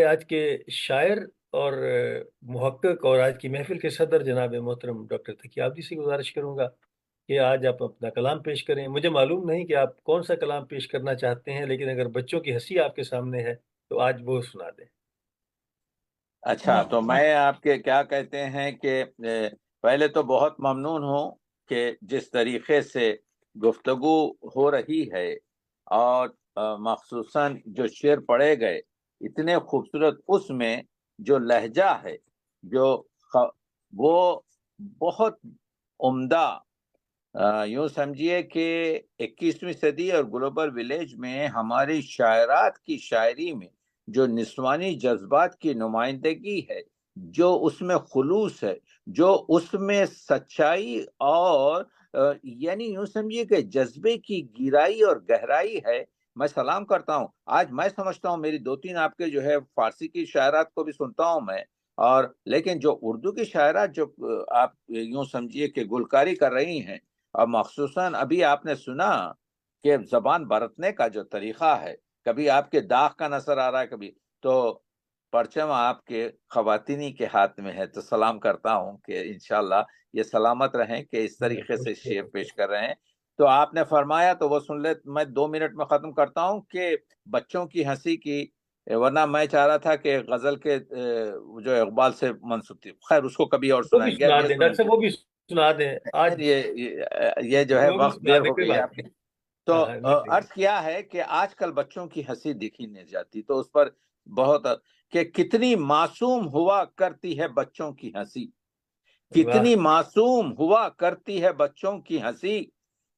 آج کے شاعر اور محقق اور آج کی محفل کے صدر جناب محترم ڈاکٹر تقی عابدی سے گزارش کروں گا کہ آج آپ اپنا کلام پیش کریں۔ مجھے معلوم نہیں کہ آپ کون سا کلام پیش کرنا چاہتے ہیں، لیکن اگر بچوں کی ہنسی آپ کے سامنے ہے تو آج وہ سنا دیں۔ اچھا، تو میں آپ کے کیا کہتے ہیں کہ پہلے تو بہت ممنون ہوں کہ جس طریقے سے گفتگو ہو رہی ہے اور مخصوصاً جو شعر پڑھے گئے اتنے خوبصورت، اس میں جو لہجہ ہے جو وہ بہت عمدہ، یوں سمجھیے کہ 21ویں صدی اور گلوبل ولیج میں ہماری شاعرات کی شاعری میں جو نسوانی جذبات کی نمائندگی ہے، جو اس میں خلوص ہے، جو اس میں سچائی اور یعنی یوں سمجھیے کہ جذبے کی گہرائی اور گہرائی ہے، میں سلام کرتا ہوں۔ آج میں سمجھتا ہوں میری 2-3 آپ کے جو ہے فارسی کی شاعرات کو بھی سنتا ہوں میں، اور لیکن جو اردو کی شاعرات جو آپ یوں سمجھیے کہ گلکاری کر رہی ہیں، اور مخصوصاً ابھی آپ نے سنا کہ زبان برتنے کا جو طریقہ ہے، کبھی آپ کے داغ کا نظر آ رہا ہے، کبھی تو پرچم آپ کے خواتینی کے ہاتھ میں ہے، تو سلام کرتا ہوں کہ انشاءاللہ یہ سلامت رہیں کہ اس طریقے سے شعر پیش کر رہے ہیں۔ تو آپ نے فرمایا تو وہ سن لے، میں 2 منٹ میں ختم کرتا ہوں کہ بچوں کی ہنسی کی، ورنہ میں چاہ رہا تھا کہ غزل کے جو اقبال سے منسوب تھی، خیر اس کو کبھی اور وہ بھی سنائیں گے، اب سنا یہ دیں سنیں ڈاکٹر صاحب، وہ بھی سنا دیں آج، یہ جو ہے وہ بھی وقت سنا دیر دیں، ہو کوئی گئی ہے بات آپ کی۔ نہیں۔ تو ہاں ہاں، نہیں عرض کیا ہے کہ آج کل بچوں کی ہنسی دیکھی نہیں جاتی، تو اس پر بہت کہ کتنی معصوم ہوا کرتی ہے بچوں کی ہنسی، واہ، کتنی معصوم ہوا کرتی ہے بچوں کی ہنسی،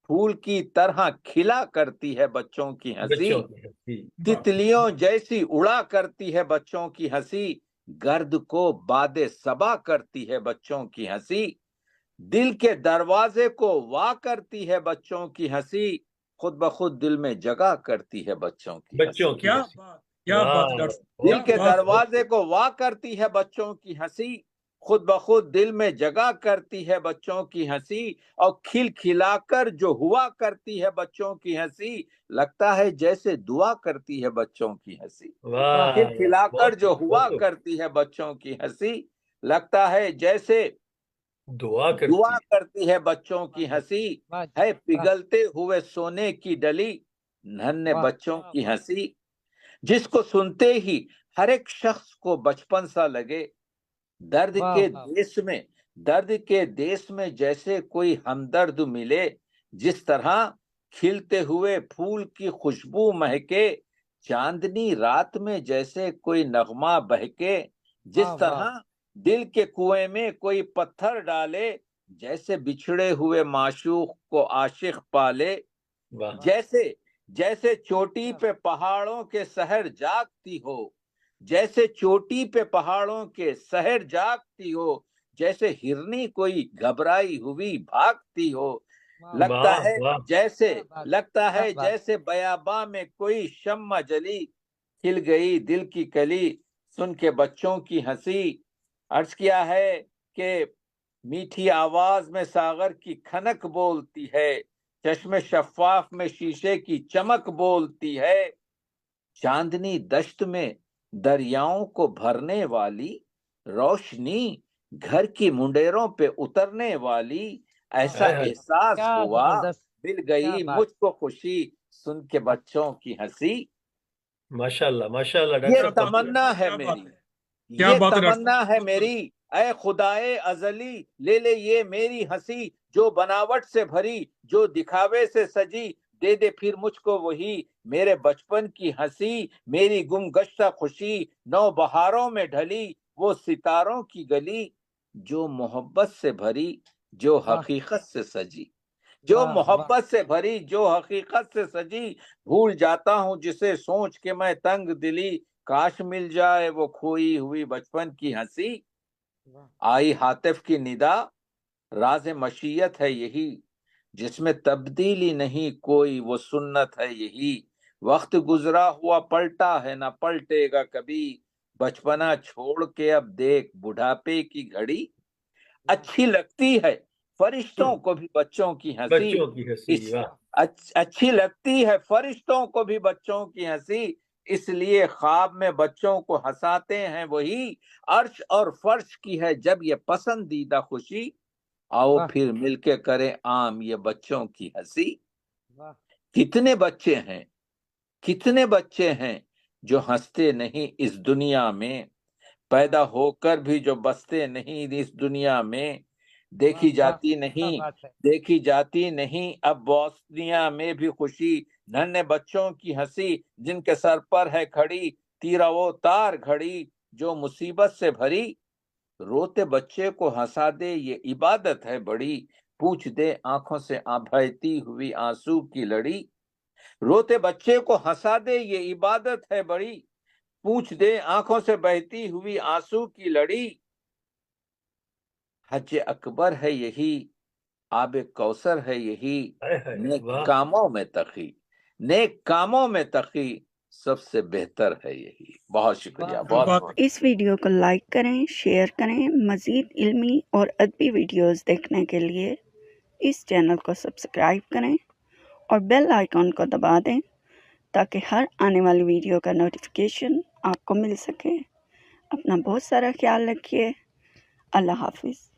پھول کی طرح کھلا کرتی ہے بچوں کی ہنسی، بچوں کی ہنسی، تتلیوں جیسی اڑا کرتی ہے بچوں کی ہنسی، گرد کو باد صبا کرتی ہے بچوں کی ہنسی، دل کے دروازے کو وا کرتی ہے بچوں کی ہنسی، خود بخود دل میں جگہ کرتی ہے بچوں کی بچوں ہنسی، کی ہنسی۔ کیا واہ، بات ڈاکٹر صاحب، دل کیا بہت کے بات ہے۔ دروازے کو وا کرتی ہے بچوں کی ہنسی، خود بخود دل میں جگہ کرتی ہے بچوں کی ہنسی، اور کھل کھلا کر جو ہوا کرتی ہے بچوں کی ہنسی، لگتا ہے جیسے دعا کرتی ہے بچوں کی ہنسی، واہ، کھل کھلا کر بہت جو خوب، ہوا بہت خوب، کرتی ہے بچوں کی ہنسی، لگتا ہے جیسے دعا کرتی دعا کرتی ہے بچوں کی ہنسی، ہے پگھلتے ہوئے سونے کی ڈلی ننھے بچوں کی ہنسی، جس کو سنتے ہی ہر ایک شخص کو بچپن سا لگے، درد کے دیس میں جیسے کوئی ہمدرد ملے، جس طرح کھلتے ہوئے پھول کی خوشبو مہکے، چاندنی رات میں جیسے کوئی نغمہ بہکے، جس طرح دل کے کنویں میں کوئی پتھر ڈالے، جیسے بچھڑے ہوئے معشوق کو عاشق پالے، واہ، جیسے چوٹی پہ پہاڑوں کے سحر جاگتی ہو، جیسے چوٹی پہ پہاڑوں کے سحر جاگتی ہو، جیسے ہرنی کوئی گھبرائی ہوئی بھاگتی ہو، لگتا واہ، ہے واہ، جیسے بیاباں میں کوئی شمع جلی، کھل گئی دل کی کلی سن کے بچوں کی ہنسی، عرض کیا ہے کہ میٹھی آواز میں ساغر کی کھنک بولتی ہے، چشم شفاف میں شیشے کی چمک بولتی ہے، چاندنی دشت میں دریاؤں کو بھرنے والی روشنی، گھر کی منڈیروں پہ اترنے والی، ایسا ہائے ہائے، احساس ہوا مل گئی مجھ کو خوشی سن کے بچوں کی ہنسی۔ ماشاء اللہ، ماشاء اللہ ڈاکٹر یہ کیا صاحب، بات بہت تمنا ہے کیا بات میری، ہے، کیا یہ بات ہے ڈاکٹر تمنا صاحب، ہے بہت میری، اے خدائے ازلی لے لے یہ میری ہنسی، جو بناوٹ سے بھری جو دکھاوے سے سجی، دے دے پھر مجھ کو وہی میرے بچپن کی ہنسی، میری گم گشتہ خوشی نو بہاروں میں ڈھلی، وہ ستاروں کی گلی جو محبت سے بھری جو حقیقت سے سجی، جو محبت سے بھری جو حقیقت سے سجی، بھول جاتا ہوں جسے سوچ کے میں تنگ دلی، کاش مل جائے وہ کھوئی ہوئی بچپن کی ہنسی، آئی ہاتف کی ندا راز مشیت ہے یہی، جس میں تبدیلی نہیں کوئی وہ سنت ہے یہی، وقت گزرا ہوا پلٹا ہے نہ پلٹے گا کبھی، بچپنا چھوڑ کے اب دیکھ بڑھاپے کی گھڑی، اچھی لگتی ہے فرشتوں کو بھی بچوں کی ہنسی، بچوں کی ہنسی، واہ، اچھی لگتی ہے فرشتوں کو بھی بچوں کی ہنسی، اس لیے خواب میں بچوں کو ہنساتے ہیں وہی، عرش اور فرش کی ہے جب یہ پسندیدہ خوشی، آؤ پھر مل کے کریں عام یہ بچوں کی ہنسی۔ کتنے بچے ہیں، کتنے بچے ہیں جو ہنستے نہیں اس دنیا میں، پیدا ہو کر بھی جو بستے نہیں اس دنیا میں، دیکھی جاتی نہیں، دیکھی جاتی نہیں اب بوسنیا میں بھی خوشی، ننھے بچوں کی ہنسی جن کے سر پر ہے کھڑی تیرا وہ تار گھڑی جو مصیبت سے بھری، روتے بچے کو ہنسا دے یہ عبادت ہے بڑی، پوچھ دے آنکھوں سے بہتی ہوئی آنسو کی لڑی، روتے بچے کو ہنسا دے یہ عبادت ہے بڑی، پوچھ دے آنکھوں سے بہتی ہوئی آنسو کی لڑی، حج اکبر ہے یہی، آب کوثر ہے یہی، نیک واہ، کاموں میں تقی، نیک کاموں میں تقی سب سے بہتر ہے یہی۔ بہت شکریہ، بہت بہت اس ویڈیو کو لائک کریں، شیئر کریں۔ مزید علمی اور ادبی ویڈیوز دیکھنے کے لیے اس چینل کو سبسکرائب کریں اور بیل آئیکن کو دبا دیں تاکہ ہر آنے والی ویڈیو کا نوٹیفیکیشن آپ کو مل سکے۔ اپنا بہت سارا خیال رکھیے۔ اللہ حافظ۔